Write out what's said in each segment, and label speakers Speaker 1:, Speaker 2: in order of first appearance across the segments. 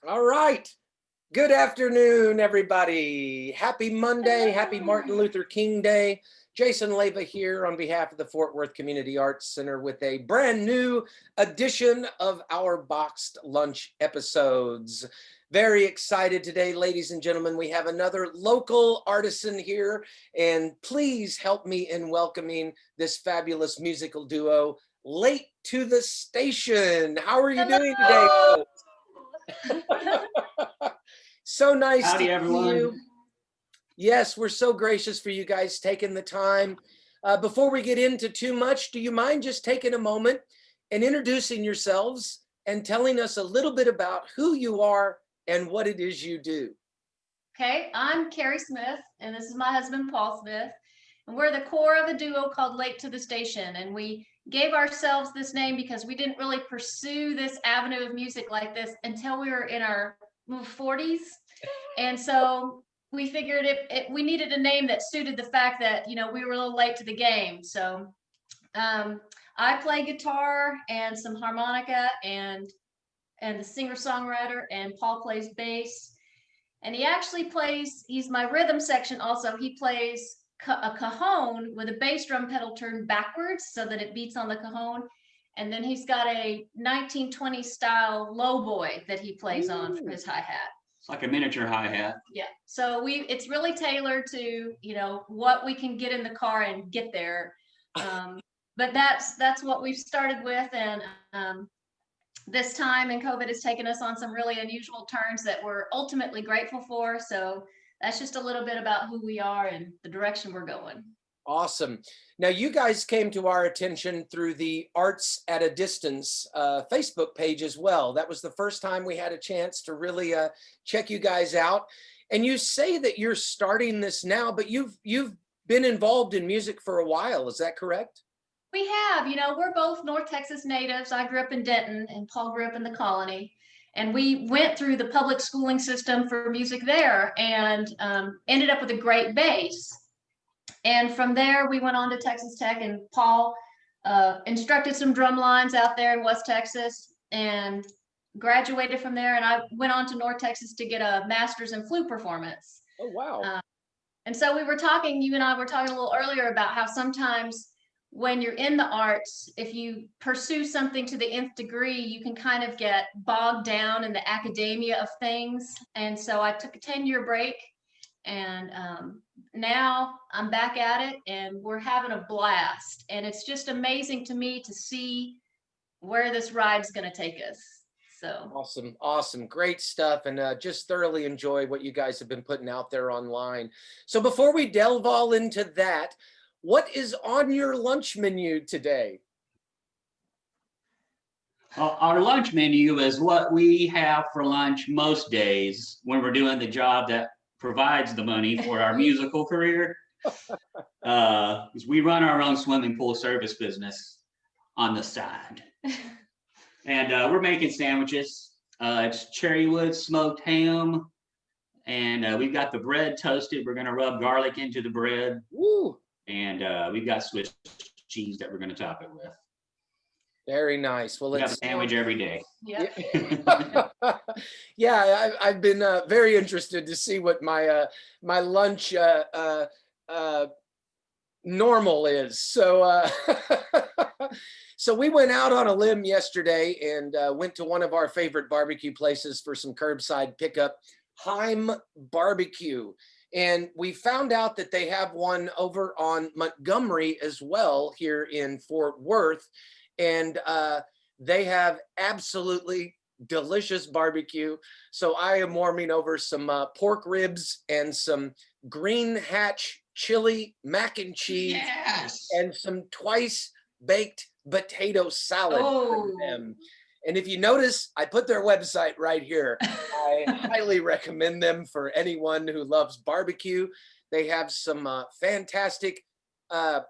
Speaker 1: All right. Good afternoon, everybody. Happy Monday. Happy Martin
Speaker 2: Hello.
Speaker 1: Luther King Day. Jason Leva here on behalf of the Fort Worth Community Arts Center with a brand new edition of our boxed lunch episodes. Very excited today, ladies and gentlemen. We have another local artisan here, and please help me in welcoming this fabulous musical duo, Late to the Station. How are you doing today,
Speaker 2: Hello.
Speaker 1: folks? So nice to
Speaker 3: Howdy,
Speaker 1: see
Speaker 3: everyone.
Speaker 1: you. Yes, we're so gracious for you guys taking the time. Before we get into too much, do you mind just taking a moment and introducing yourselves and telling us a little bit about who you are and what it is you do?
Speaker 2: Okay, I'm Cari Smith, and this is my husband, Paul Smith. And we're the core of a duo called Late to the Station. And we gave ourselves this name because we didn't really pursue this avenue of music like this until we were in our 40s. And so we figured we needed a name that suited the fact that, we were a little late to the game. So um, I play guitar and some harmonica and the singer-songwriter, and Paul plays bass. And he actually plays, he's my rhythm section also. He plays a cajon with a bass drum pedal turned backwards so that it beats on the cajon. And then he's got a 1920s style lowboy that he plays on for his hi-hat.
Speaker 3: It's like a miniature hi-hat.
Speaker 2: Yeah. So it's really tailored to, what we can get in the car and get there. But that's what we've started with. And this time and COVID has taken us on some really unusual turns that we're ultimately grateful for. So that's just a little bit about who we are and the direction we're going.
Speaker 1: Awesome. Now, you guys came to our attention through the Arts at a Distance Facebook page as well. That was the first time we had a chance to really check you guys out. And you say that you're starting this now, but you've been involved in music for a while. Is that correct?
Speaker 2: We have, we're both North Texas natives. I grew up in Denton and Paul grew up in the Colony. And we went through the public schooling system for music there and ended up with a great base. And from there, we went on to Texas Tech, and Paul instructed some drum lines out there in West Texas and graduated from there. And I went on to North Texas to get a master's in flute performance.
Speaker 1: Oh, wow.
Speaker 2: And so you and I were talking a little earlier about how sometimes when you're in the arts, if you pursue something to the nth degree, you can kind of get bogged down in the academia of things. And so I took a 10-year break, and now I'm back at it and we're having a blast. And it's just amazing to me to see where this ride's going to take us. So
Speaker 1: Awesome. Great stuff. And just thoroughly enjoy what you guys have been putting out there online. So before we delve all into that, what is on your lunch menu today?
Speaker 3: Our lunch menu is what we have for lunch most days when we're doing the job that provides the money for our musical career. We run our own swimming pool service business on the side. And we're making sandwiches. It's cherrywood smoked ham. And we've got the bread toasted. We're going to rub garlic into the bread.
Speaker 1: Woo.
Speaker 3: And we've got Swiss cheese that we're going to top it with.
Speaker 1: Very nice. Well,
Speaker 3: we have a sandwich every day.
Speaker 2: Yeah.
Speaker 1: Yeah, I've been very interested to see what my my lunch normal is. So so we went out on a limb yesterday and went to one of our favorite barbecue places for some curbside pickup, Heim Barbecue. And we found out that they have one over on Montgomery as well here in Fort Worth. And they have absolutely delicious barbecue. So I am warming over some pork ribs and some Green Hatch chili mac and cheese,
Speaker 3: yes,
Speaker 1: and some twice baked potato salad for them. And if you notice, I put their website right here. I highly recommend them for anyone who loves barbecue. They have some fantastic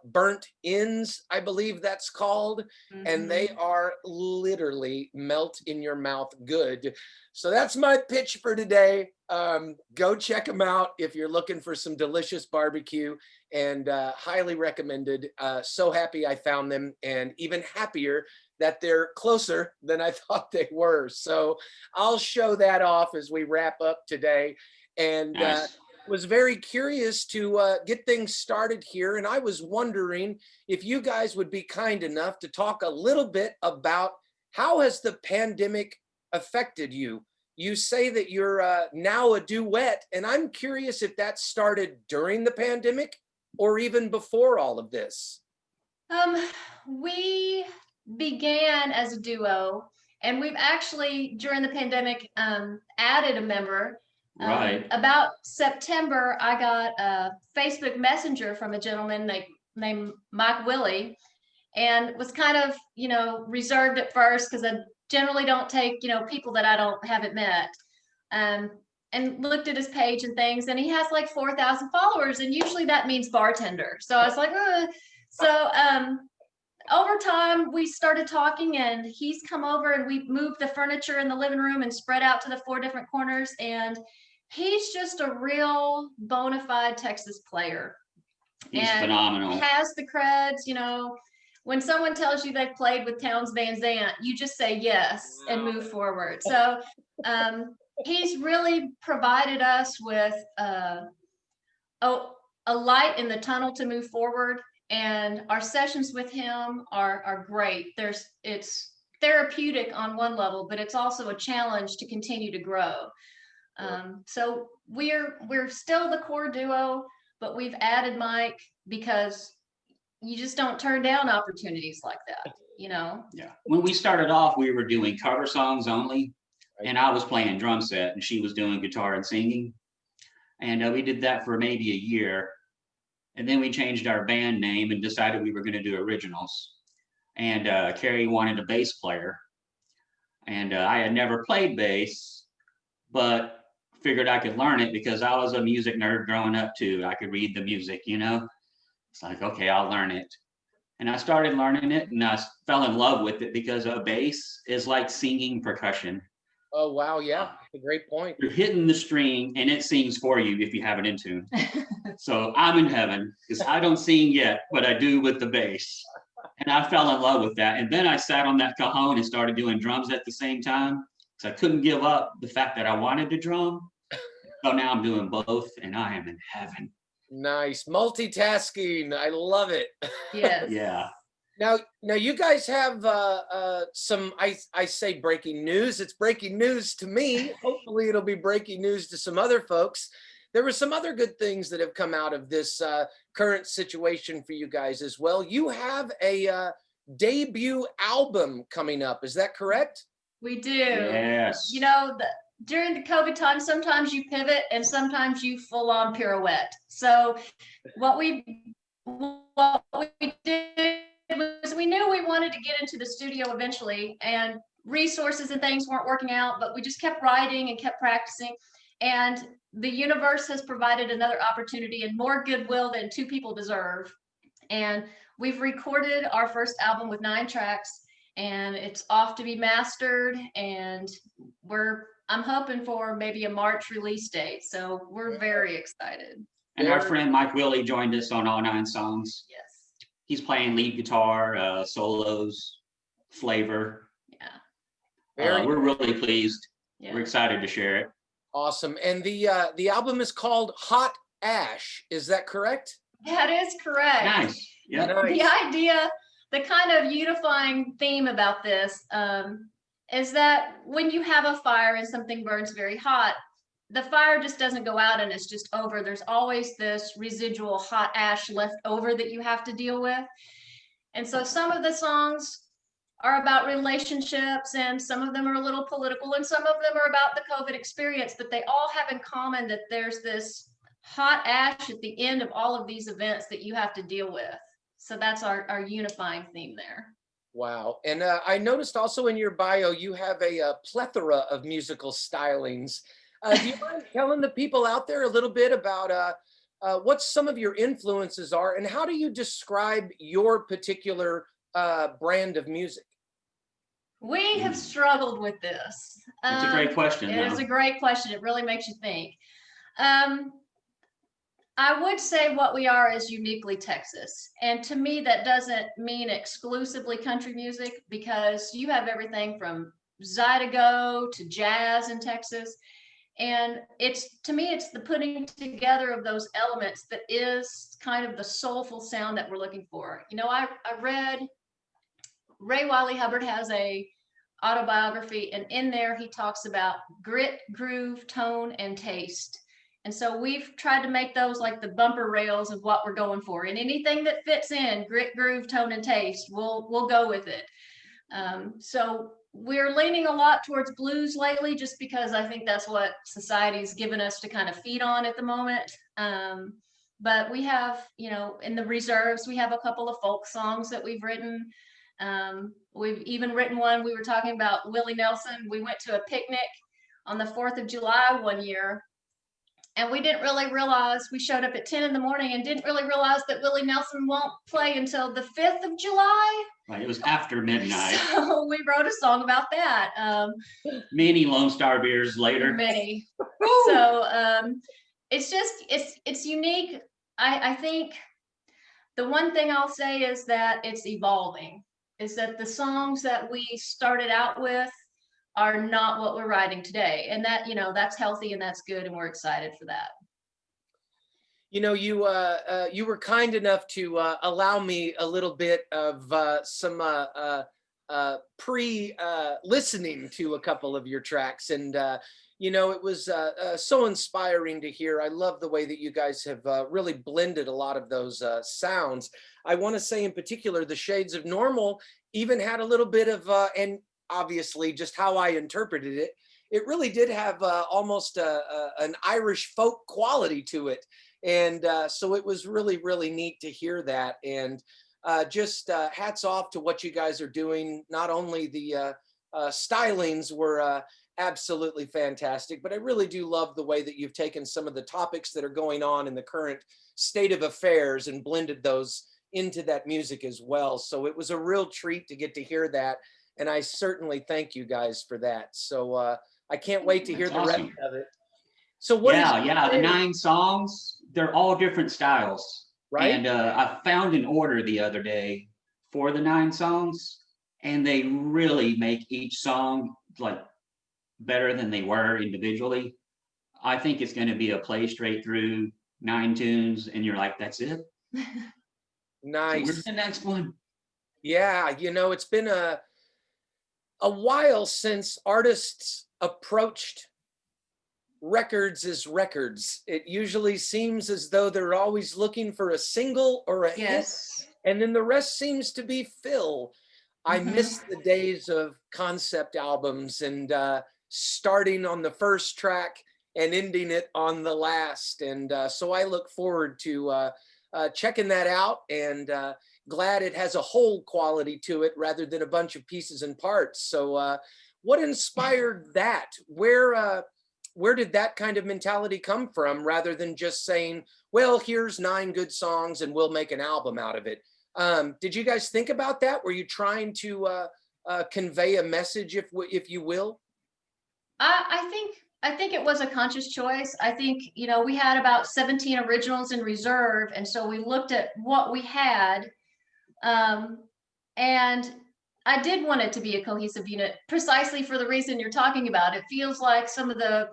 Speaker 1: burnt ends, I believe that's called, and they are literally melt in your mouth good. So that's my pitch for today. Go check them out if you're looking for some delicious barbecue, and highly recommended. So happy I found them, and even happier that they're closer than I thought they were. So I'll show that off as we wrap up today. And
Speaker 3: Nice.
Speaker 1: was very curious to get things started here. And I was wondering if you guys would be kind enough to talk a little bit about how has the pandemic affected you? You say that you're now a duet, and I'm curious if that started during the pandemic or even before all of this.
Speaker 2: We began as a duo, and we've actually during the pandemic added a member.
Speaker 3: Right.
Speaker 2: About September, I got a Facebook Messenger from a gentleman named Mike Willie, and was kind of, reserved at first because I generally don't take, people that I haven't met. And looked at his page and things, and he has like 4,000 followers, and usually that means bartender. So I was like, so over time we started talking, and he's come over, and we moved the furniture in the living room and spread out to the 4 different corners, and he's just a real bona fide Texas player.
Speaker 3: He's
Speaker 2: and
Speaker 3: phenomenal.
Speaker 2: Has the creds. When someone tells you they've played with Towns Van Zandt, you just say yes and move forward. So he's really provided us with a light in the tunnel to move forward. And our sessions with him are great. It's therapeutic on one level, but it's also a challenge to continue to grow. So we're still the core duo, but we've added Mike because you just don't turn down opportunities like that,
Speaker 3: Yeah. When we started off, we were doing cover songs only, and I was playing drum set, and she was doing guitar and singing. And we did that for maybe a year. And then we changed our band name and decided we were going to do originals. And Cari wanted a bass player. And I had never played bass, but figured I could learn it because I was a music nerd growing up too. I could read the music, It's like, okay, I'll learn it. And I started learning it, and I fell in love with it because a bass is like singing percussion.
Speaker 1: Oh, wow. Yeah, a great point.
Speaker 3: You're hitting the string and it sings for you if you have it in tune. So I'm in heaven because I don't sing yet, but I do with the bass. And I fell in love with that. And then I sat on that cajon and started doing drums at the same time. So I couldn't give up the fact that I wanted to drum. So now I'm doing both, and I am in heaven.
Speaker 1: Nice. Multitasking. I love it.
Speaker 2: Yes.
Speaker 3: Yeah.
Speaker 1: Now you guys have some, I say breaking news. It's breaking news to me. Hopefully it'll be breaking news to some other folks. There were some other good things that have come out of this current situation for you guys as well. You have a debut album coming up. Is that correct?
Speaker 2: We do.
Speaker 3: Yes.
Speaker 2: During the COVID time, sometimes you pivot and sometimes you full on pirouette. So what we did was we knew we wanted to get into the studio eventually, and resources and things weren't working out, but we just kept writing and kept practicing. And the universe has provided another opportunity and more goodwill than 2 people deserve. And we've recorded our first album with 9 tracks, and it's off to be mastered, and I'm hoping for maybe a March release date. So we're very excited.
Speaker 3: And our friend Mike Willie joined us on all 9 songs.
Speaker 2: Yes.
Speaker 3: He's playing lead guitar, solos, flavor.
Speaker 2: Yeah.
Speaker 3: We're really pleased.
Speaker 2: Yeah.
Speaker 3: We're excited to share it.
Speaker 1: Awesome. And the album is called Hot Ash. Is that correct?
Speaker 2: That is correct.
Speaker 3: Nice. Yeah.
Speaker 1: Nice.
Speaker 2: The idea, the kind of unifying theme about this is that when you have a fire and something burns very hot, the fire just doesn't go out and it's just over. There's always this residual hot ash left over that you have to deal with. And so some of the songs are about relationships, and some of them are a little political, and some of them are about the COVID experience, but they all have in common that there's this hot ash at the end of all of these events that you have to deal with. So that's our unifying theme there.
Speaker 1: Wow. And I noticed also in your bio, you have a plethora of musical stylings. Do you mind telling the people out there a little bit about what some of your influences are, and how do you describe your particular brand of music?
Speaker 2: We have struggled with this.
Speaker 3: It's a great question.
Speaker 2: It is a great question. It really makes you think. I would say what we are is uniquely Texas. And to me, that doesn't mean exclusively country music, because you have everything from Zydeco to jazz in Texas. And it's, to me, it's the putting together of those elements that is kind of the soulful sound that we're looking for. You know, I read Ray Wiley Hubbard has a autobiography, and in there he talks about grit, groove, tone, and taste. And so we've tried to make those like the bumper rails of what we're going for. And anything that fits in grit, groove, tone, and taste, we'll go with it. So we're leaning a lot towards blues lately, just because I think that's what society's given us to kind of feed on at the moment. But we have, you know, in the reserves, we have a couple of folk songs that we've written. We've even written one. We were talking about Willie Nelson. We went to a picnic on the 4th of July one year, and we didn't really realize, we showed up at 10 in the morning and didn't really realize that Willie Nelson won't play until the 5th of July.
Speaker 3: Right, it was after midnight.
Speaker 2: So we wrote a song about that.
Speaker 3: Many Lone Star beers later.
Speaker 2: Many. So it's just, it's unique. I think the one thing I'll say is that it's evolving, is that the songs that we started out with are not what we're writing today. And that, you know, that's healthy and that's good. And we're excited for that.
Speaker 1: You know, you were kind enough to allow me a little bit of some listening to a couple of your tracks, and you know, it was so inspiring to hear. I love the way that you guys have really blended a lot of those sounds. I want to say in particular, the Shades of Normal even had a little bit of, and obviously just how I interpreted it, it really did have almost an Irish folk quality to it. And so it was really, really neat to hear that. And just hats off to what you guys are doing. Not only the stylings were absolutely fantastic, but I really do love the way that you've taken some of the topics that are going on in the current state of affairs and blended those into that music as well. So it was a real treat to get to hear that. And I certainly thank you guys for that. So I can't wait to hear
Speaker 3: That's
Speaker 1: the
Speaker 3: awesome.
Speaker 1: rest of it. So what is
Speaker 3: Yeah, the 9 songs, they're all different styles.
Speaker 1: right?
Speaker 3: And I found an order the other day for the 9 songs, and they really make each song like better than they were individually. I think it's going to be a play straight through 9 tunes, and you're like, that's it.
Speaker 1: Nice.
Speaker 3: So where's the next one?
Speaker 1: Yeah, you know, it's been a while since artists approached records as records. It usually seems as though they're always looking for a single or a hit,
Speaker 2: Yes.
Speaker 1: and then the rest seems to be fill. I miss the days of concept albums and starting on the first track and ending it on the last. And so I look forward to checking that out, and glad it has a whole quality to it rather than a bunch of pieces and parts. So what inspired that? Where did that kind of mentality come from, rather than just saying, well, here's 9 good songs and we'll make an album out of it? Did you guys think about that? Were you trying to convey a message, if you will?
Speaker 2: I think it was a conscious choice. I think, you know, we had about 17 originals in reserve. And so we looked at what we had. And I did want it to be a cohesive unit, precisely for the reason you're talking about. It feels like some of the,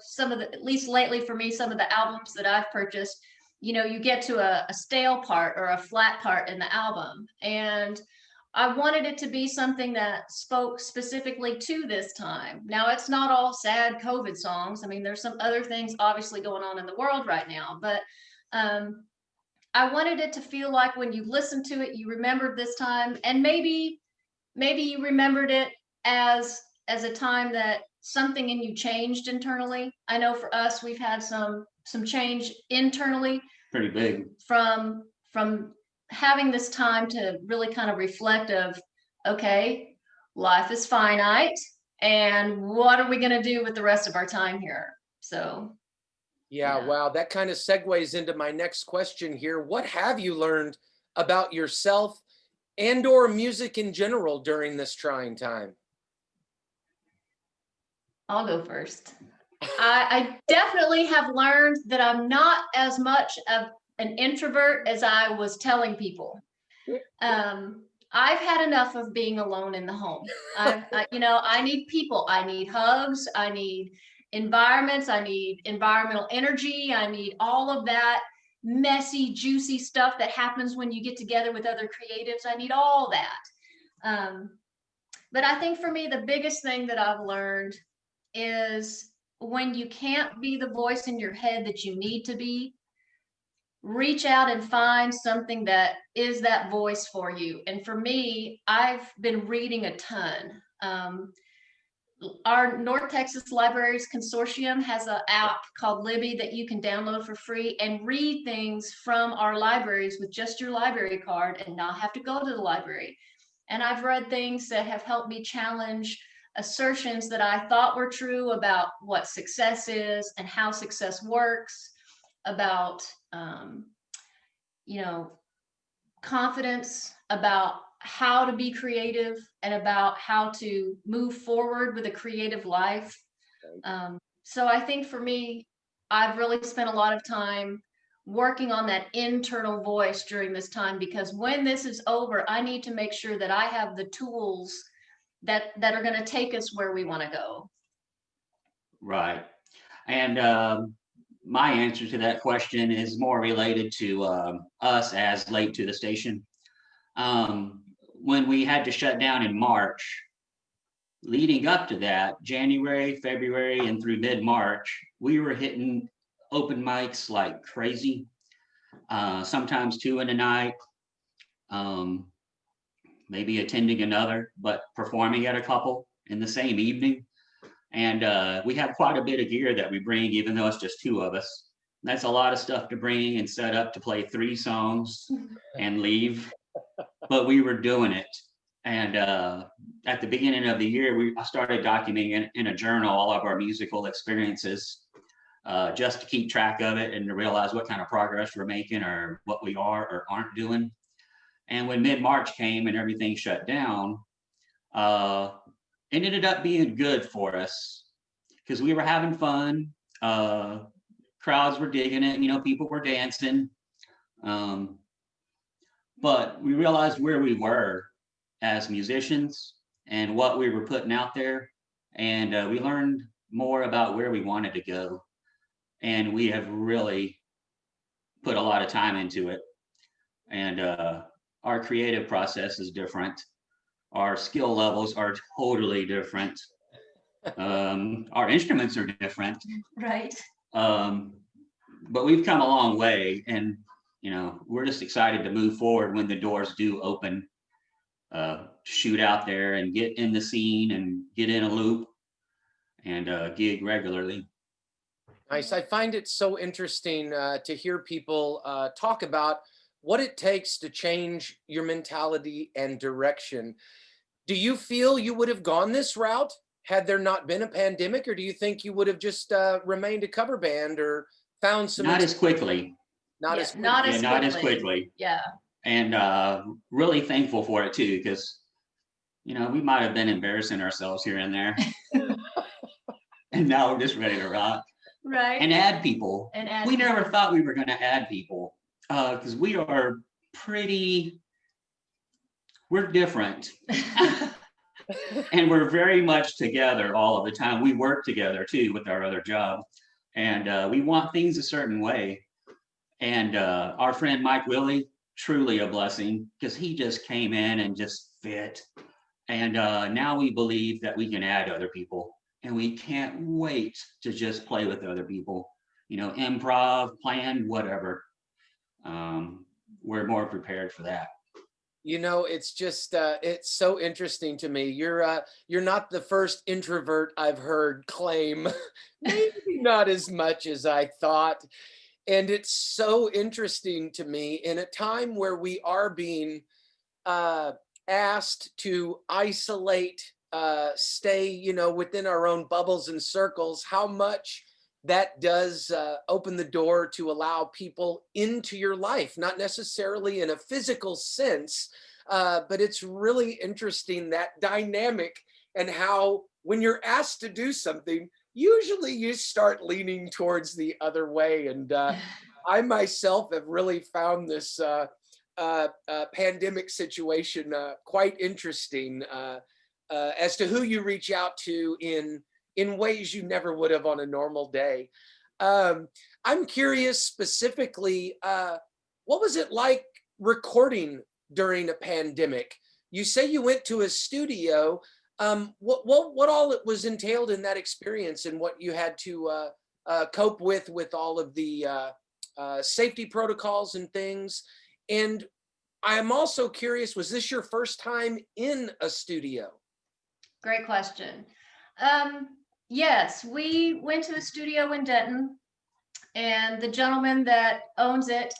Speaker 2: at least lately for me, some of the albums that I've purchased, you know, you get to a stale part or a flat part in the album. And I wanted it to be something that spoke specifically to this time. Now, it's not all sad COVID songs. I mean, there's some other things obviously going on in the world right now, but I wanted it to feel like when you listen to it, you remembered this time, and maybe you remembered it as a time that something in you changed internally. I know for us, we've had some change internally.
Speaker 3: Pretty big.
Speaker 2: From having this time to really kind of reflect of, okay, life is finite, and what are we going to do with the rest of our time here? So
Speaker 1: Yeah, wow, that kind of segues into my next question here. What have you learned about yourself and or music in general during this trying time?
Speaker 2: I'll go first. I definitely have learned that I'm not as much of an introvert as I was telling people. I've had enough of being alone in the home. I need people. I need hugs. I need environments. I need environmental energy. I need all of that messy, juicy stuff that happens when you get together with other creatives. I need all that. But I think for me, the biggest thing that I've learned is when you can't be the voice in your head that you need to be, reach out and find something that is that voice for you. And for me, I've been reading a ton. Our North Texas Libraries Consortium has an app called Libby that you can download for free and read things from our libraries with just your library card and not have to go to the library. And I've read things that have helped me challenge assertions that I thought were true about what success is and how success works, about confidence, about how to be creative, and about how to move forward with a creative life. So I think for me, I've really spent a lot of time working on that internal voice during this time, because when this is over, I need to make sure that I have the tools that are going to take us where we want to go.
Speaker 3: Right. And my answer to that question is more related to us as Late to the Station. When we had to shut down in March, leading up to that, January, February, and through mid-March, we were hitting open mics like crazy, sometimes 2 in the night, maybe attending another, but performing at a couple in the same evening. And we have quite a bit of gear that we bring, even though it's just 2 of us. That's a lot of stuff to bring and set up to play 3 songs and leave. But we were doing it. And at the beginning of the year, I started documenting in a journal all of our musical experiences, just to keep track of it and to realize what kind of progress we're making or what we are or aren't doing. And when mid-March came and everything shut down, it ended up being good for us because we were having fun. Crowds were digging it, people were dancing. But we realized where we were as musicians and what we were putting out there. And we learned more about where we wanted to go. And we have really put a lot of time into it. And our creative process is different. Our skill levels are totally different. Our instruments are different.
Speaker 2: Right.
Speaker 3: But we've come a long way, and we're just excited to move forward when the doors do open, shoot out there and get in the scene and get in a loop and gig regularly.
Speaker 1: Nice. I find it so interesting to hear people talk about what it takes to change your mentality and direction. Do you feel you would have gone this route had there not been a pandemic, or do you think you would have just remained a cover band or found some?
Speaker 3: Not as quickly.
Speaker 1: Not as quickly.
Speaker 3: Not as quickly.
Speaker 2: Yeah.
Speaker 3: And really thankful for it too, because we might have been embarrassing ourselves here and there. And now we're just ready to rock.
Speaker 2: Right.
Speaker 3: And add people. We never thought we were going to add people because we are we're different. And we're very much together all of the time. We work together too with our other job. And we want things a certain way. And our friend Mike Willie, truly a blessing, because he just came in and just fit. And now we believe that we can add other people. And we can't wait to just play with other people, improv, plan, whatever. We're more prepared for that.
Speaker 1: It's just, it's so interesting to me. You're not the first introvert I've heard claim, maybe not as much as I thought. And it's so interesting to me in a time where we are being asked to isolate, stay, within our own bubbles and circles, how much that does open the door to allow people into your life, not necessarily in a physical sense, but it's really interesting, that dynamic, and how when you're asked to do something, usually you start leaning towards the other way. And I myself have really found this pandemic situation quite interesting as to who you reach out to in ways you never would have on a normal day. I'm curious specifically, what was it like recording during a pandemic? You say you went to a studio. What all it was entailed in that experience, and what you had to cope with all of the safety protocols and things. And I'm also curious, was this your first time in a studio?
Speaker 2: Great question. Yes, we went to the studio in Denton, and the gentleman that owns it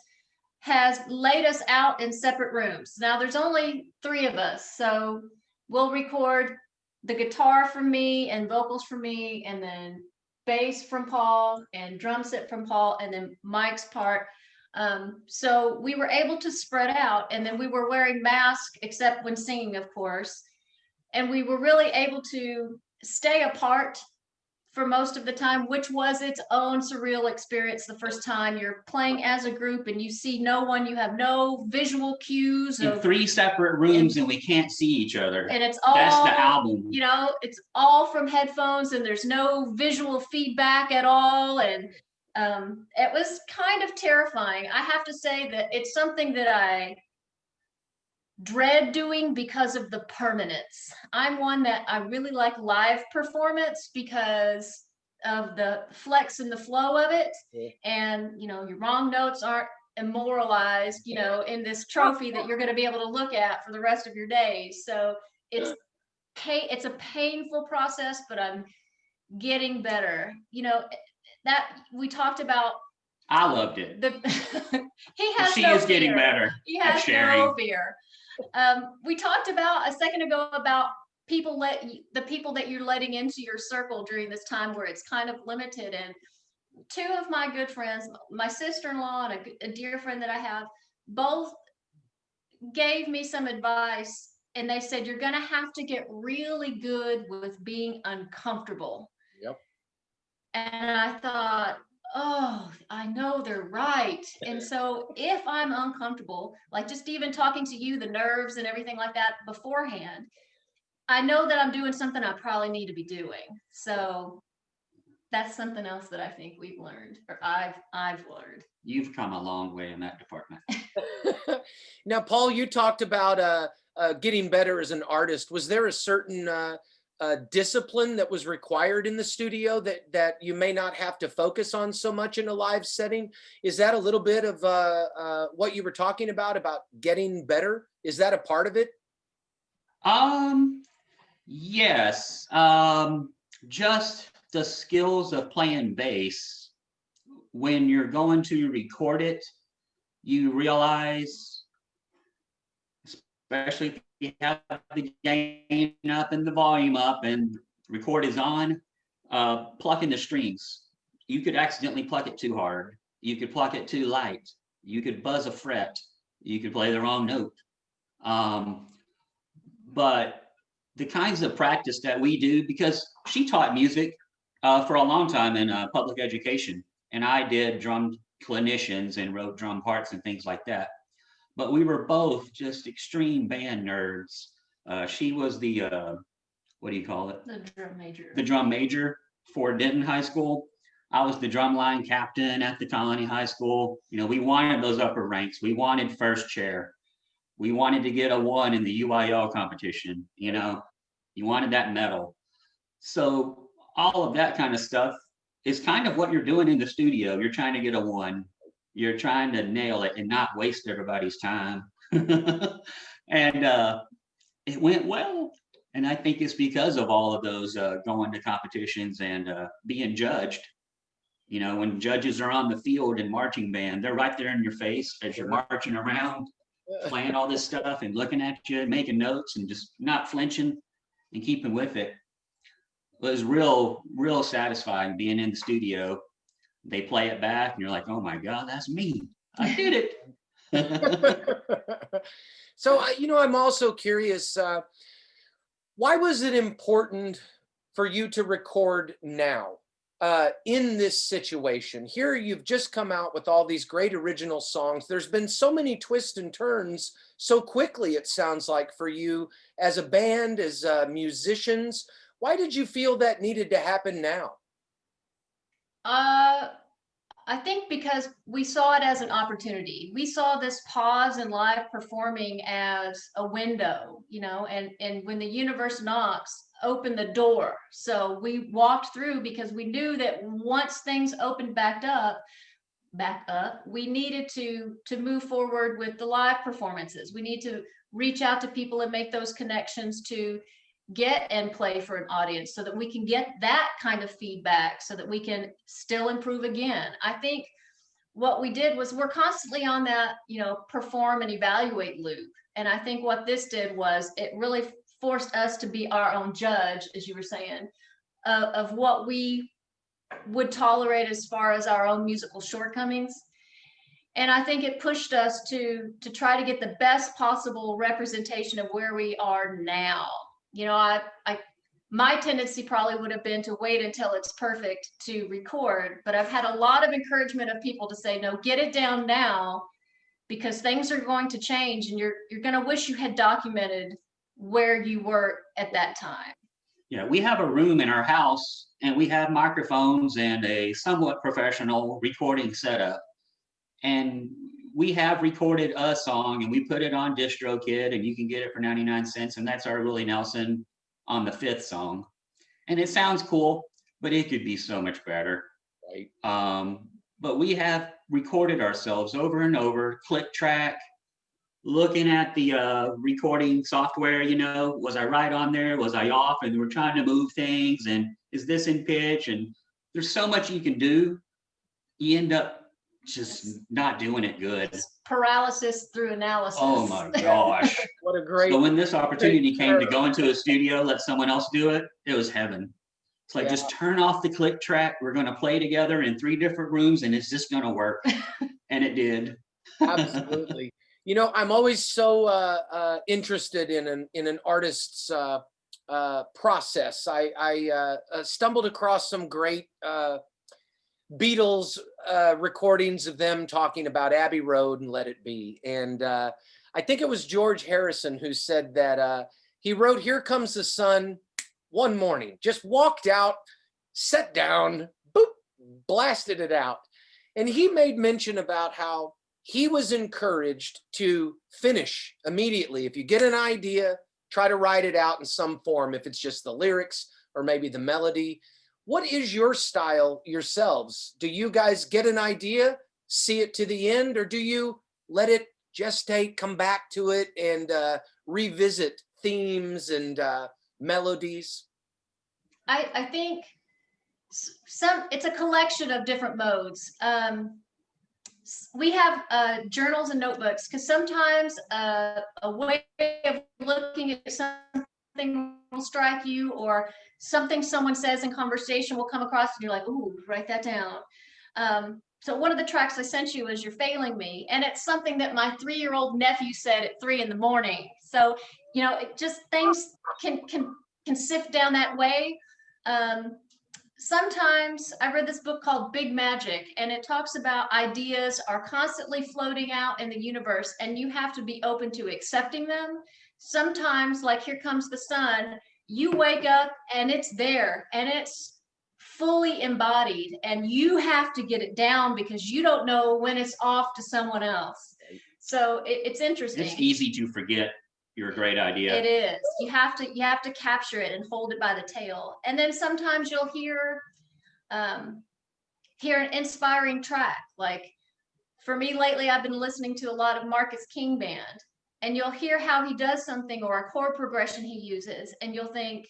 Speaker 2: has laid us out in separate rooms. Now there's only 3 of us, so we'll record the guitar from me and vocals from me, and then bass from Paul and drum set from Paul, and then Mike's part. So we were able to spread out, and then we were wearing masks except when singing, of course. And we were really able to stay apart for most of the time, which was its own surreal experience. The first time you're playing as a group and you see no one, you have no visual cues.
Speaker 3: In 3 separate rooms, and we can't see each other.
Speaker 2: And it's all,
Speaker 3: that's the album.
Speaker 2: You know, it's all from headphones, and there's no visual feedback at all. And it was kind of terrifying. I have to say that it's something that I dread doing because of the permanence. I'm one that I really like live performance because of the flex and the flow of it.
Speaker 1: Yeah.
Speaker 2: And, you know, your wrong notes aren't immortalized, you know, in this trophy that you're going to be able to look at for the rest of your days. So it's a painful process, but I'm getting better. You know, that we talked about.
Speaker 3: I loved it.
Speaker 2: She is
Speaker 3: getting better.
Speaker 2: He has no fear. We talked about a second ago about the people that you're letting into your circle during this time where it's kind of limited. And 2 of my good friends, my sister-in-law and a dear friend that I have, both gave me some advice, and they said, you're going to have to get really good with being uncomfortable.
Speaker 1: Yep.
Speaker 2: And I thought, oh, I know they're right. And so if I'm uncomfortable, like just even talking to you, the nerves and everything like that beforehand, I know that I'm doing something I probably need to be doing. So that's something else that I think we've learned, or I've learned.
Speaker 3: You've come a long way in that department.
Speaker 1: Now, Paul, you talked about getting better as an artist. Was there a certain discipline that was required in the studio that you may not have to focus on so much in a live setting? Is that a little bit of what you were talking about getting better? Is that a part of it?
Speaker 3: Yes. Just the skills of playing bass. When you're going to record it, you realize, especially if you have the gain up and the volume up and record is on, plucking the strings. You could accidentally pluck it too hard. You could pluck it too light. You could buzz a fret. You could play the wrong note. But the kinds of practice that we do, because she taught music for a long time in public education, and I did drum clinicians and wrote drum parts and things like that. But we were both just extreme band nerds. She was the, what do you call it?
Speaker 2: The drum major.
Speaker 3: The drum major for Denton High School. I was the drumline captain at the Colony High School. You know, we wanted those upper ranks. We wanted first chair. We wanted to get a 1 in the UIL competition. You know, you wanted that medal. So all of that kind of stuff is kind of what you're doing in the studio. You're trying to get a 1. You're trying to nail it and not waste everybody's time. And it went well. And I think it's because of all of those going to competitions and being judged. You know, when judges are on the field in marching band, they're right there in your face as you're marching around, playing all this stuff and looking at you and making notes and just not flinching and keeping with it. It was real satisfying being in the studio. They play it back and you're like, oh my God, that's me. I did it.
Speaker 1: So, you know, I'm also curious, why was it important for you to record now? in this situation? Here you've just come out with all these great original songs. There's been so many twists and turns so quickly, it sounds like, for you as a band, as musicians. Why did you feel that needed to happen now?
Speaker 2: I think because we saw it as an opportunity. We saw this pause in live performing as a window, and when the universe knocks, open the door. So we walked through because we knew that once things opened back up, we needed to move forward with the live performances. We need to reach out to people and make those connections to get and play for an audience so that we can get that kind of feedback so that we can still improve again. I think what we did was we're constantly on that, perform and evaluate loop. And I think what this did was it really forced us to be our own judge, as you were saying, of what we would tolerate as far as our own musical shortcomings. And I think it pushed us to try to get the best possible representation of where we are now. My tendency probably would have been to wait until it's perfect to record, but I've had a lot of encouragement of people to say, no, get it down now, because things are going to change and you're going to wish you had documented where you were at that time.
Speaker 3: Yeah, we have a room in our house and we have microphones and a somewhat professional recording setup. And we have recorded a song and we put it on DistroKid and you can get it for 99 cents. And that's our Willie Nelson on the 5th song. And it sounds cool, but it could be so much better.
Speaker 1: Right.
Speaker 3: But we have recorded ourselves over and over, click track, looking at the recording software, was I right on there? Was I off? And we're trying to move things. And is this in pitch? And there's so much you can do. You end up just not doing it good.
Speaker 2: It's paralysis through analysis.
Speaker 3: Oh my gosh.
Speaker 1: What a great.
Speaker 3: So when this opportunity came to go into a studio, let someone else do it, it was heaven. It's like, just turn off the click track. We're going to play together in 3 different rooms and it's just going to work. And it did.
Speaker 1: Absolutely. I'm always so interested in an artist's process. I stumbled across some great Beatles recordings of them talking about Abbey Road and Let It Be. And I think it was George Harrison who said that he wrote Here Comes the Sun one morning, just walked out, sat down, boop, blasted it out. And he made mention about how he was encouraged to finish immediately. If you get an idea, try to write it out in some form, if it's just the lyrics or maybe the melody. What is your style yourselves? Do you guys get an idea, see it to the end, or do you let it gestate, come back to it, and revisit themes and melodies?
Speaker 2: I think it's a collection of different modes. We have journals and notebooks because sometimes a way of looking at something will strike you, or something someone says in conversation will come across and you're like, ooh, write that down. So one of the tracks I sent you is You're Failing Me. And it's something that my 3-year-old nephew said at 3 a.m. So, it just things can sift down that way. Sometimes I read this book called Big Magic, and it talks about ideas are constantly floating out in the universe and you have to be open to accepting them. Sometimes, like Here Comes the Sun, you wake up and it's there and it's fully embodied and you have to get it down because you don't know when it's off to someone else. So it's interesting.
Speaker 3: It's easy to forget your great idea.
Speaker 2: It is. You have to capture it and hold it by the tail. And then sometimes you'll hear an inspiring track. Like for me lately, I've been listening to a lot of Marcus King Band, and you'll hear how he does something or a chord progression he uses, and you'll think,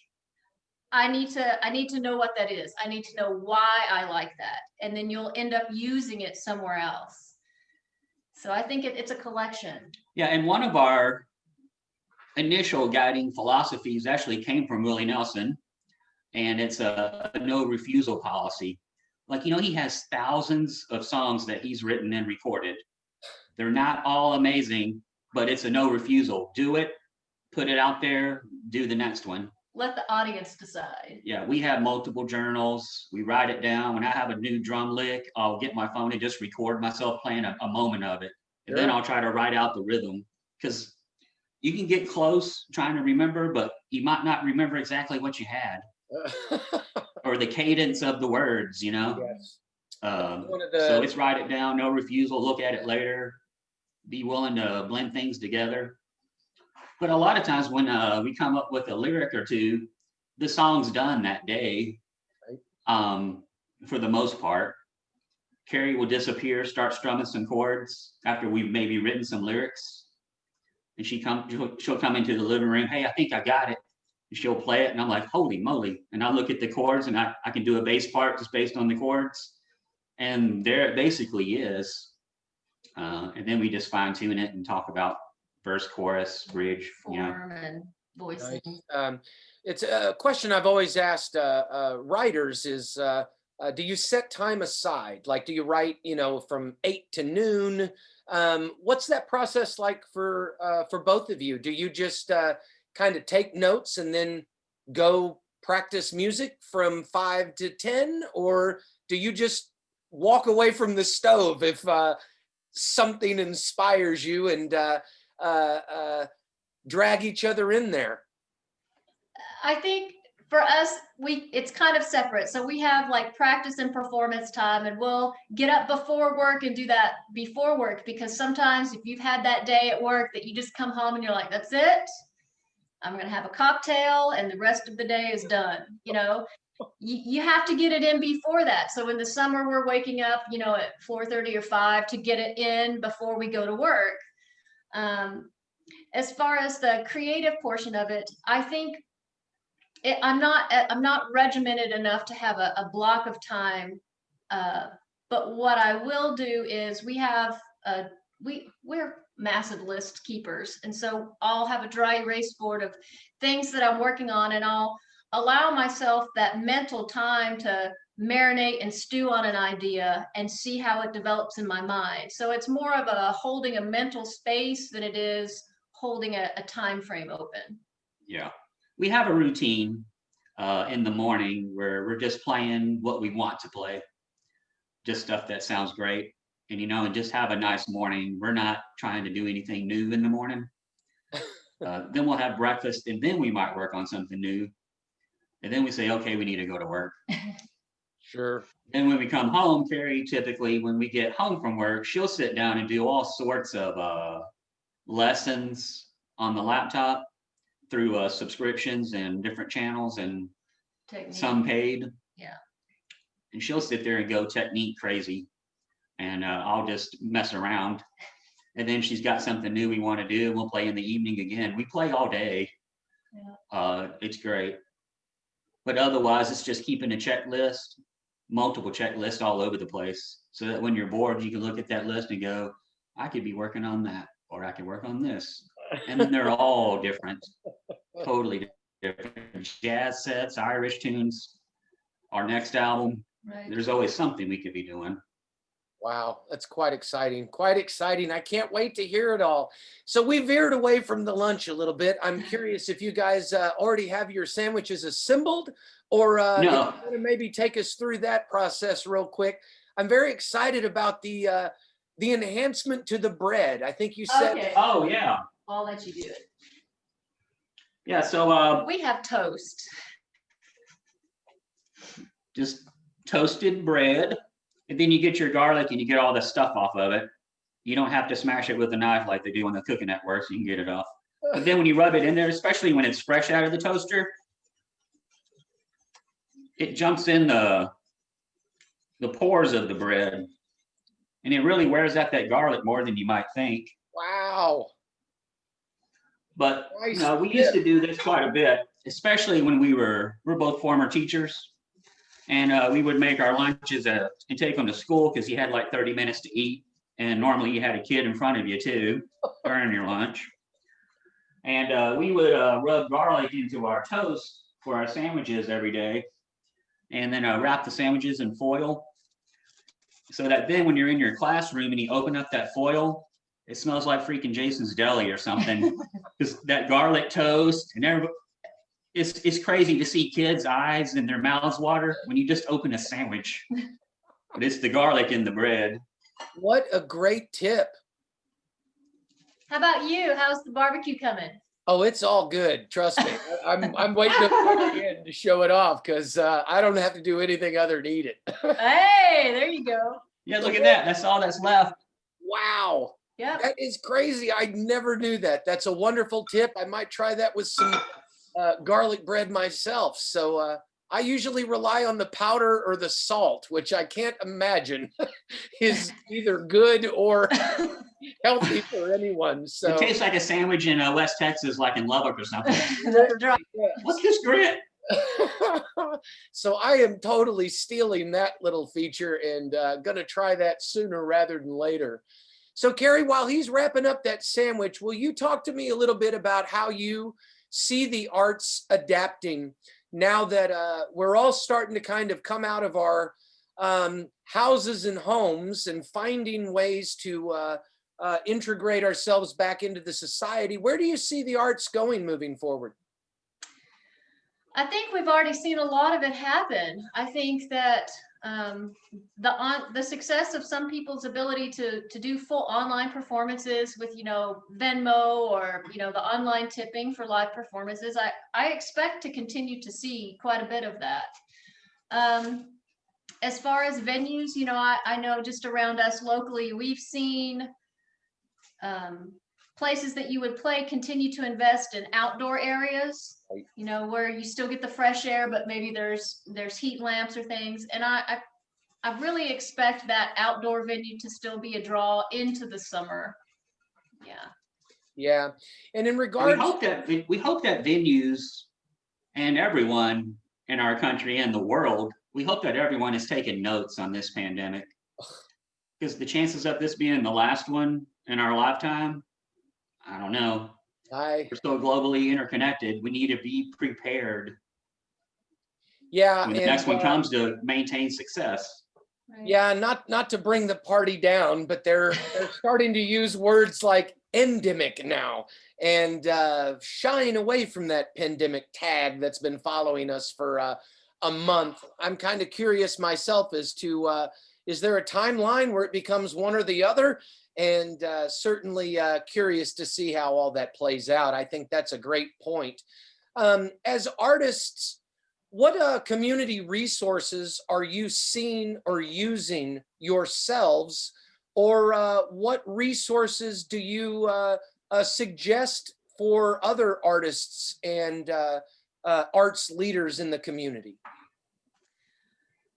Speaker 2: I need to know what that is. I need to know why I like that. And then you'll end up using it somewhere else. So I think it's a collection.
Speaker 3: Yeah, and one of our initial guiding philosophies actually came from Willie Nelson, and it's a no refusal policy. Like, he has thousands of songs that he's written and recorded. They're not all amazing, but it's a no refusal. Do it, put it out there, do the next one.
Speaker 2: let the audience decide.
Speaker 3: Yeah, we have multiple journals. We write it down. When I have a new drum lick, I'll get my phone and just record myself playing a moment of it. And then
Speaker 1: Sure.
Speaker 3: I'll try to write out the rhythm, because you can get close trying to remember, but you might not remember exactly what you had or the cadence of the words, you know?
Speaker 1: Yes. One of
Speaker 3: So
Speaker 1: the
Speaker 3: it's write it down, no refusal, look at it later, be willing to blend things together. But a lot of times when we come up with a lyric or two, the song's done that day. For the most part, Cari will disappear, start strumming some chords after we've maybe written some lyrics. And she'll come into the living room. Hey, I think I got it. And she'll play it. And I'm like, holy moly. And I look at the chords and I can do a bass part just based on the chords. And there it basically is. And then we just fine tune it and talk about verse, chorus, bridge, you know.
Speaker 2: Form and voicing.
Speaker 1: nice. It's a question I've always asked writers is, do you set time aside? Like, do you write, from 8 to noon? What's that process like for both of you? Do you just kind of take notes and then go practice music from 5 to 10? Or do you just walk away from the stove if something inspires you and drag each other in there?
Speaker 2: I think for us, it's kind of separate. So we have like practice and performance time, and we'll get up before work and do that before work, because sometimes if you've had that day at work that you just come home and you're like, that's it, I'm going to have a cocktail and the rest of the day is done. You have to get it in before that. So in the summer, we're waking up, at 4:30 or 5 to get it in before we go to work. As far as the creative portion of it, I think I'm not regimented enough to have a block of time. But what I will do is we're massive list keepers. And so I'll have a dry erase board of things that I'm working on, and I'll allow myself that mental time to marinate and stew on an idea and see how it develops in my mind. So it's more of a holding a mental space than it is holding a time frame open.
Speaker 3: Yeah. We have a routine in the morning where we're just playing what we want to play, just stuff that sounds great. And, just have a nice morning. We're not trying to do anything new in the morning. Then we'll have breakfast, and then we might work on something new. And then we say, okay, we need to go to work.
Speaker 1: Sure.
Speaker 3: And when we come home, Cari, typically when we get home from work, she'll sit down and do all sorts of lessons on the laptop through subscriptions and different channels, and
Speaker 2: Technique.
Speaker 3: some paid.
Speaker 2: Yeah.
Speaker 3: And she'll sit there and go technique crazy, and I'll just mess around. And then she's got something new we want to do, and we'll play in the evening again. We play all day. Yeah. It's great. But otherwise, it's just keeping a checklist, multiple checklists all over the place, so that when you're bored, you can look at that list and go, I could be working on that, or I could work on this. And they're all different, totally different. Jazz sets, Irish tunes, our next album.
Speaker 2: Right.
Speaker 3: There's always something we could be doing.
Speaker 1: Wow, that's quite exciting. Quite exciting. I can't wait to hear it all. So we veered away from the lunch a little bit. I'm curious if you guys already have your sandwiches assembled, or
Speaker 3: No.
Speaker 1: if you want to maybe take us through that process real quick. I'm very excited about the enhancement to the bread. I think you said.
Speaker 2: Okay.
Speaker 3: Oh, yeah.
Speaker 2: I'll let you do it.
Speaker 3: Yeah, so
Speaker 2: We have toast.
Speaker 3: just toasted bread. And then you get your garlic and you get all the stuff off of it. You don't have to smash it with a knife like they do on the Cooking Network, so you can get it off. But then when you rub it in there, especially when it's fresh out of the toaster, it jumps in the pores of the bread. And it really wears out that garlic more than you might think.
Speaker 1: Wow.
Speaker 3: But
Speaker 1: Nice.
Speaker 3: we used to do this quite a bit, especially when we're both former teachers. And we would make our lunches and take them to school, because you had like 30 minutes to eat. And normally you had a kid in front of you too during your lunch. And we would rub garlic into our toast for our sandwiches every day. And then wrap the sandwiches in foil, so that then when you're in your classroom and you open up that foil, it smells like freaking Jason's Deli or something. Because that garlic toast, and it's crazy to see kids' eyes and their mouths water when you just open a sandwich. But it's the garlic in the bread.
Speaker 1: What a great tip.
Speaker 2: How about you? How's the barbecue coming?
Speaker 1: Oh, it's all good. Trust me. I'm waiting to put it in to show it off because I don't have to do anything other than eat it.
Speaker 2: Hey, there you go.
Speaker 3: Yeah, look at that. That's all that's left.
Speaker 1: Wow.
Speaker 2: Yep.
Speaker 1: That is crazy. I never knew that. That's a wonderful tip. I might try that with some garlic bread myself. So I usually rely on the powder or the salt, which I can't imagine is either good or healthy for anyone. So
Speaker 3: It tastes like a sandwich in West Texas, like in Lubbock or something.
Speaker 2: Dry.
Speaker 3: What's this grit?
Speaker 1: So I am totally stealing that little feature and gonna try that sooner rather than later. So Cari, while he's wrapping up that sandwich, will you talk to me a little bit about how you see the arts adapting now that we're all starting to kind of come out of our houses and homes and finding ways to integrate ourselves back into the society? Where do you see the arts going moving forward?
Speaker 2: I think we've already seen a lot of it happen. I think that the success of some people's ability to do full online performances with, Venmo or, the online tipping for live performances, I expect to continue to see quite a bit of that. As far as venues, I know just around us locally, we've seen places that you would play continue to invest in outdoor areas, where you still get the fresh air, but maybe there's heat lamps or things. And I really expect that outdoor venue to still be a draw into the summer. Yeah.
Speaker 1: Yeah. And in
Speaker 3: We
Speaker 1: regards,
Speaker 3: hope that venues and everyone in our country and the world, we hope that everyone is taking notes on this pandemic, because the chances of this being the last one in our lifetime, I don't know. We're so globally interconnected. We need to be prepared.
Speaker 1: Yeah,
Speaker 3: when the next one comes, to maintain success.
Speaker 2: Right.
Speaker 1: Yeah, not to bring the party down, but they're starting to use words like endemic now and shying away from that pandemic tag that's been following us for a month. I'm kind of curious myself as to is there a timeline where it becomes one or the other? And certainly curious to see how all that plays out. I think that's a great point. As artists, what community resources are you seeing or using yourselves, or what resources do you suggest for other artists and arts leaders in the community?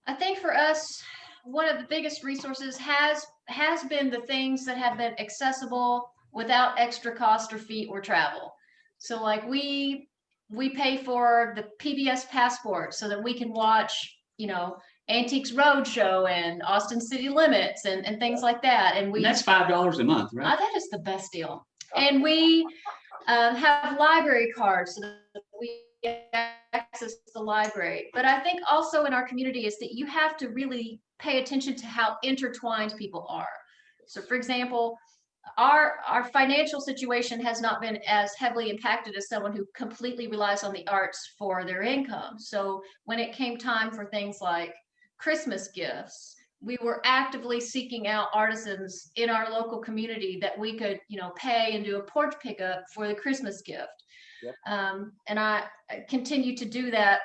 Speaker 2: I think for us, one of the biggest resources has been the things that have been accessible without extra cost or fee or travel. So like we pay for the PBS passport so that we can watch, Antiques Roadshow and Austin City Limits and things like that. And
Speaker 3: that's $5 a month, right?
Speaker 2: That is the best deal. And we have library cards so that we access the library. But I think also in our community is that you have to really pay attention to how intertwined people are. So for example, our financial situation has not been as heavily impacted as someone who completely relies on the arts for their income. So when it came time for things like Christmas gifts, we were actively seeking out artisans in our local community that we could, pay and do a porch pickup for the Christmas gift.
Speaker 1: Yep.
Speaker 2: And I continue to do that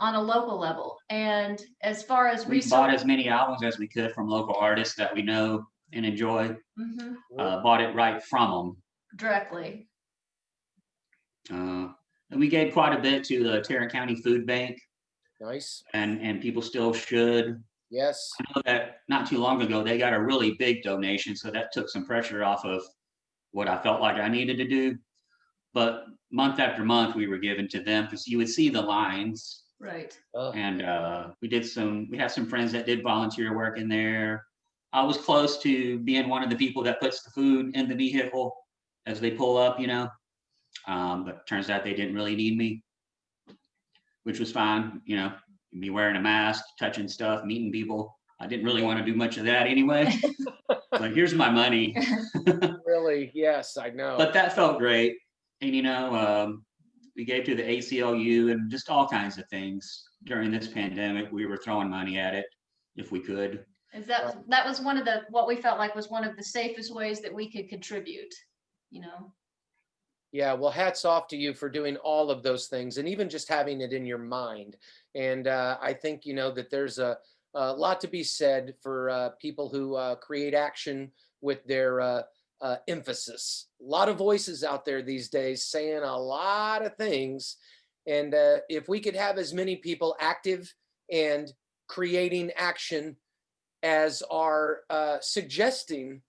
Speaker 2: on a local level. And as far as
Speaker 3: we bought as many albums as we could from local artists that we know and enjoy.
Speaker 2: Mm-hmm.
Speaker 3: Bought it right from them
Speaker 2: directly.
Speaker 3: And we gave quite a bit to the Tarrant County Food Bank.
Speaker 1: Nice.
Speaker 3: And people still should.
Speaker 1: Yes.
Speaker 3: I know that not too long ago, they got a really big donation, so that took some pressure off of what I felt like I needed to do. But month after month, we were giving to them because you would see the lines.
Speaker 2: Right.
Speaker 3: And we have some friends that did volunteer work in there. I was close to being one of the people that puts the food in the vehicle as they pull up, but turns out they didn't really need me, which was fine. Me wearing a mask, touching stuff, meeting people. I didn't really want to do much of that anyway. But here's my money.
Speaker 1: Really? Yes, I know.
Speaker 3: But that felt great. And, We gave to the ACLU and just all kinds of things during this pandemic. We were throwing money at it if we could.
Speaker 2: That was one of the, what we felt like was one of the safest ways that we could contribute, you know.
Speaker 1: Yeah, well, hats off to you for doing all of those things and even just having it in your mind. And I think, you know, that there's a lot to be said for people who create action with their emphasis. A lot of voices out there these days saying a lot of things. And if we could have as many people active and creating action as are suggesting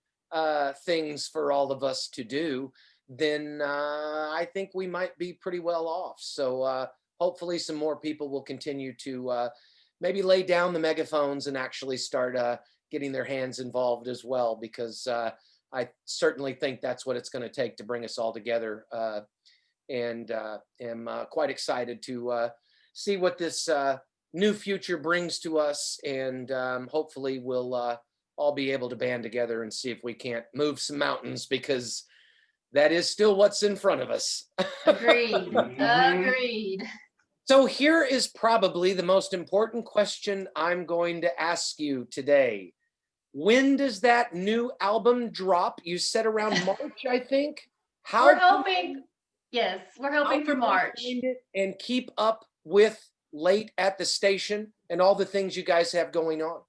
Speaker 1: things for all of us to do, then I think we might be pretty well off. So hopefully some more people will continue to maybe lay down the megaphones and actually start getting their hands involved as well, because I certainly think that's what it's going to take to bring us all together. And am quite excited to see what this new future brings to us. And hopefully we'll all be able to band together and see if we can't move some mountains, because that is still what's in front of us.
Speaker 2: Agreed. Agreed.
Speaker 1: So here is probably the most important question I'm going to ask you today. When does that new album drop? You said around March, I think.
Speaker 2: We're hoping, yes, we're hoping for March.
Speaker 1: And keep up with Late at the Station and all the things you guys have going on.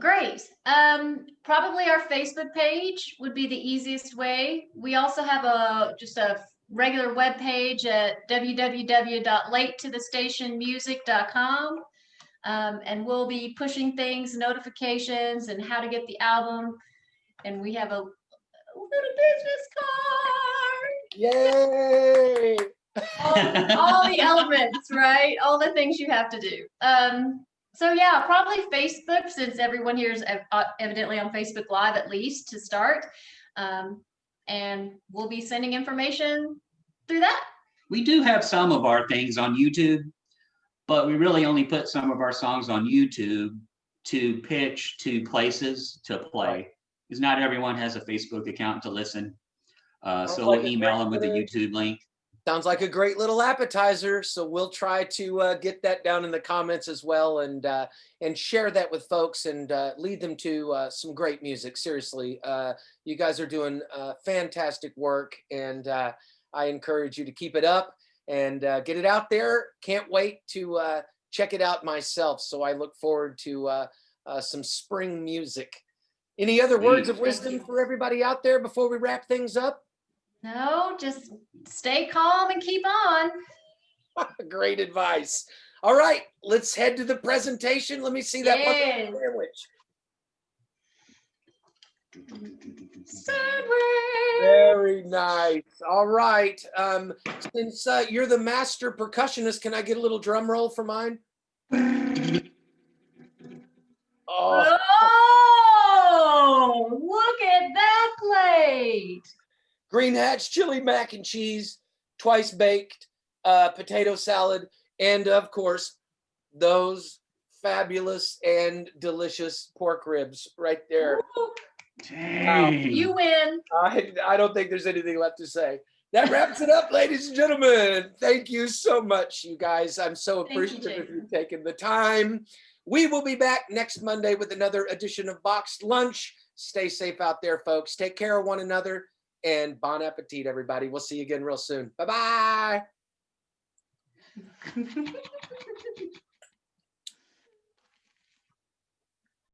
Speaker 2: Great. Probably our Facebook page would be the easiest way. We also have just a regular web page at www.latetothestationmusic.com. And we'll be pushing things, notifications, and how to get the album. And we have a little business card.
Speaker 1: Yay!
Speaker 2: all the elements, right? All the things you have to do. So yeah, probably Facebook, since everyone here is evidently on Facebook Live, at least to start. And we'll be sending information through that.
Speaker 3: We do have some of our things on YouTube, but we really only put some of our songs on YouTube to pitch to places to play, because not everyone has a Facebook account to listen. So we'll email them with a YouTube link.
Speaker 1: Sounds like a great little appetizer. So we'll try to get that down in the comments as well, and share that with folks, and lead them to some great music. Seriously, you guys are doing fantastic work, and I encourage you to keep it up and get it out there. Can't wait to check it out myself. So I look forward to some spring music. Any other words of wisdom for everybody out there before we wrap things up?
Speaker 2: No, just stay calm and keep on.
Speaker 1: Great advice. All right, let's head to the presentation. Let me see that sandwich.
Speaker 2: Sandwich.
Speaker 1: Very nice. All right. Since you're the master percussionist, can I get a little drum roll for mine?
Speaker 2: Oh, look at that plate.
Speaker 1: Green Hatch chili mac and cheese, twice baked, potato salad, and of course, those fabulous and delicious pork ribs right there.
Speaker 2: You win.
Speaker 1: I don't think there's anything left to say. That wraps it up, ladies and gentlemen. Thank you so much, you guys. I'm so appreciative of you taking the time. We will be back next Monday with another edition of Boxed Lunch. Stay safe out there, folks. Take care of one another. And bon appetit, everybody. We'll see you again real soon. Bye-bye.